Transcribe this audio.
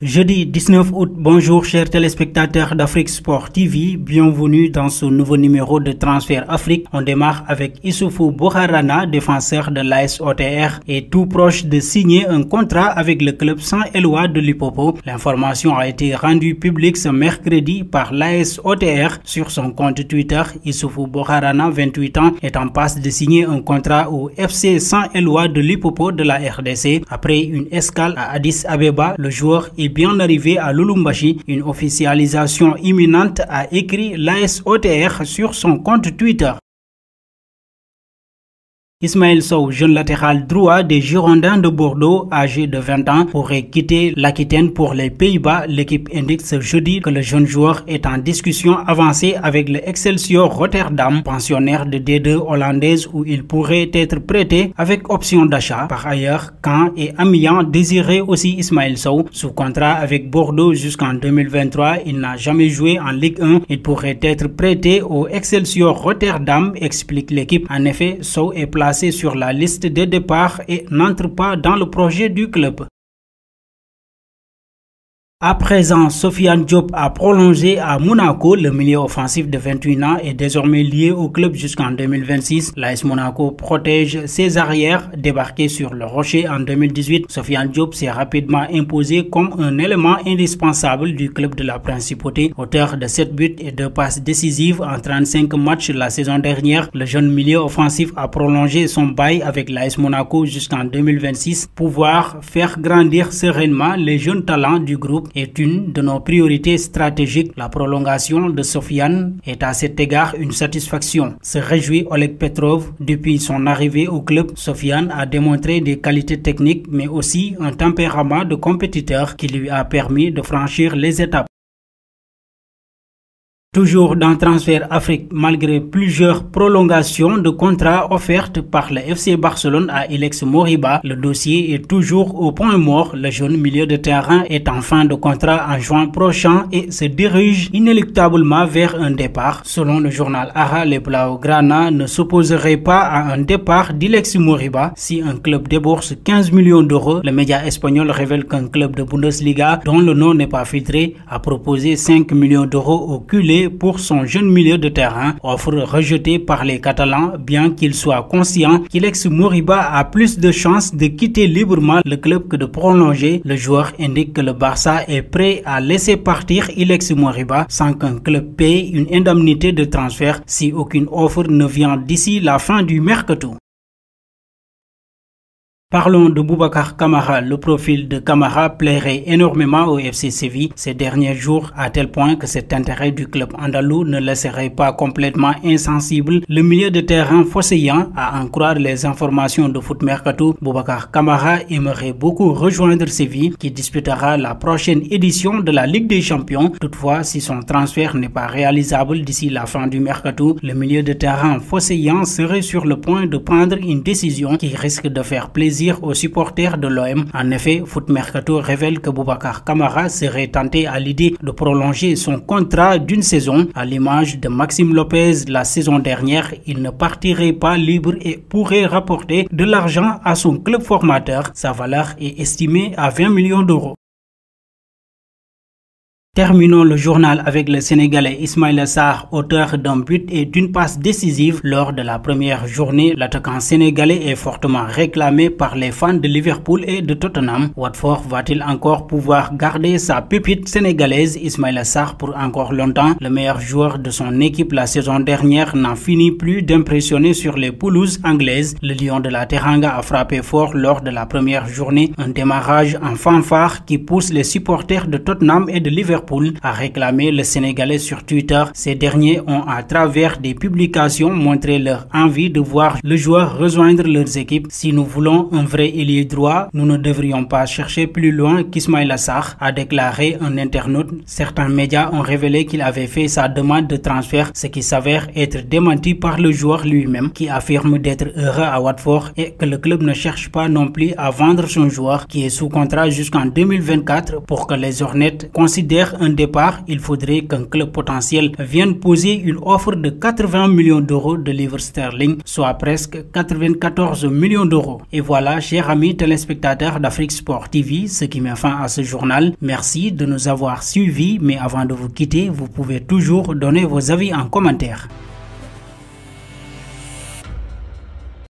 Jeudi 19 août, bonjour chers téléspectateurs d'Afrique Sport TV, bienvenue dans ce nouveau numéro de Transfert Afrique. On démarre avec Issoufou Bokharana, défenseur de l'AS OTR, et tout proche de signer un contrat avec le club Saint-Éloi de Lipopo. L'information a été rendue publique ce mercredi par l'AS OTR sur son compte Twitter. Issoufou Bokharana, 28 ans, est en passe de signer un contrat au FC Saint-Éloi de Lipopo de la RDC. Après une escale à Addis Abeba, le joueur est bien arrivé à Lulumbashi. Une officialisation imminente, a écrit l'AS OTR sur son compte Twitter. Ismaël Sow, jeune latéral droit des Girondins de Bordeaux, âgé de 20 ans, pourrait quitter l'Aquitaine pour les Pays-Bas. L'équipe indique ce jeudi que le jeune joueur est en discussion avancée avec le Excelsior Rotterdam, pensionnaire de D2 hollandaise, où il pourrait être prêté avec option d'achat. Par ailleurs, Caen et Amiens désiraient aussi Ismaël Sow. Sous contrat avec Bordeaux jusqu'en 2023, il n'a jamais joué en Ligue 1. Il pourrait être prêté au Excelsior Rotterdam, explique l'équipe. En effet, Sow est placé sur la liste des départs et n'entre pas dans le projet du club. À présent, Sofiane Diop a prolongé à Monaco. Le milieu offensif de 21 ans est désormais lié au club jusqu'en 2026. L'AS Monaco protège ses arrières. Débarqué sur le Rocher en 2018, Sofiane Diop s'est rapidement imposé comme un élément indispensable du club de la Principauté. Auteur de 7 buts et 2 passes décisives en 35 matchs la saison dernière, le jeune milieu offensif a prolongé son bail avec l'AS Monaco jusqu'en 2026. Pouvoir faire grandir sereinement les jeunes talents du groupe est une de nos priorités stratégiques. La prolongation de Sofiane est à cet égard une satisfaction, se réjouit Oleg Petrov. Depuis son arrivée au club, Sofiane a démontré des qualités techniques mais aussi un tempérament de compétiteur qui lui a permis de franchir les étapes. Toujours dans Transfert Afrique, malgré plusieurs prolongations de contrats offertes par le FC Barcelone à Ilex Moriba, le dossier est toujours au point mort. Le jeune milieu de terrain est en fin de contrat en juin prochain et se dirige inéluctablement vers un départ. Selon le journal ARA, les Blaugrana ne s'opposeraient pas à un départ d'Ilex Moriba si un club débourse 15 millions d'euros. Le média espagnol révèle qu'un club de Bundesliga, dont le nom n'est pas filtré, a proposé 5 millions d'euros au culé pour son jeune milieu de terrain, offre rejetée par les Catalans, bien qu'il soit conscient qu'Ilex Moriba a plus de chances de quitter librement le club que de prolonger. Le joueur indique que le Barça est prêt à laisser partir Ilex Moriba sans qu'un club paye une indemnité de transfert si aucune offre ne vient d'ici la fin du mercato. Parlons de Boubacar Kamara. Le profil de Kamara plairait énormément au FC Séville ces derniers jours, à tel point que cet intérêt du club andalou ne laisserait pas complètement insensible le milieu de terrain phocéen. À en croire les informations de Foot Mercato, Boubacar Kamara aimerait beaucoup rejoindre Séville, qui disputera la prochaine édition de la Ligue des Champions. Toutefois, si son transfert n'est pas réalisable d'ici la fin du mercato, le milieu de terrain phocéen serait sur le point de prendre une décision qui risque de faire plaisir aux supporters de l'OM. En effet, Foot Mercato révèle que Boubacar Kamara serait tenté à l'idée de prolonger son contrat d'une saison. À l'image de Maxime Lopez la saison dernière, il ne partirait pas libre et pourrait rapporter de l'argent à son club formateur. Sa valeur est estimée à 20 millions d'euros. Terminons le journal avec le Sénégalais Ismaïla Sarr, auteur d'un but et d'une passe décisive lors de la première journée. L'attaquant sénégalais est fortement réclamé par les fans de Liverpool et de Tottenham. Watford va-t-il encore pouvoir garder sa pépite sénégalaise Ismaïla Sarr pour encore longtemps? Le meilleur joueur de son équipe la saison dernière n'en finit plus d'impressionner sur les pelouses anglaises. Le Lion de la Teranga a frappé fort lors de la première journée, un démarrage en fanfare qui pousse les supporters de Tottenham et de Liverpool a réclamé le Sénégalais sur Twitter. Ces derniers ont, à travers des publications, montré leur envie de voir le joueur rejoindre leurs équipes. Si nous voulons un vrai ailier droit, nous ne devrions pas chercher plus loin qu'Ismaïla Sarr, a déclaré un internaute. Certains médias ont révélé qu'il avait fait sa demande de transfert, ce qui s'avère être démenti par le joueur lui-même, qui affirme d'être heureux à Watford et que le club ne cherche pas non plus à vendre son joueur, qui est sous contrat jusqu'en 2024, pour que les Hornets considèrent faire un départ, il faudrait qu'un club potentiel vienne poser une offre de 80 millions d'euros de livres sterling, soit presque 94 millions d'euros. Et voilà, chers amis téléspectateurs d'Afrique Sport TV, ce qui met fin à ce journal. Merci de nous avoir suivis, mais avant de vous quitter, vous pouvez toujours donner vos avis en commentaire.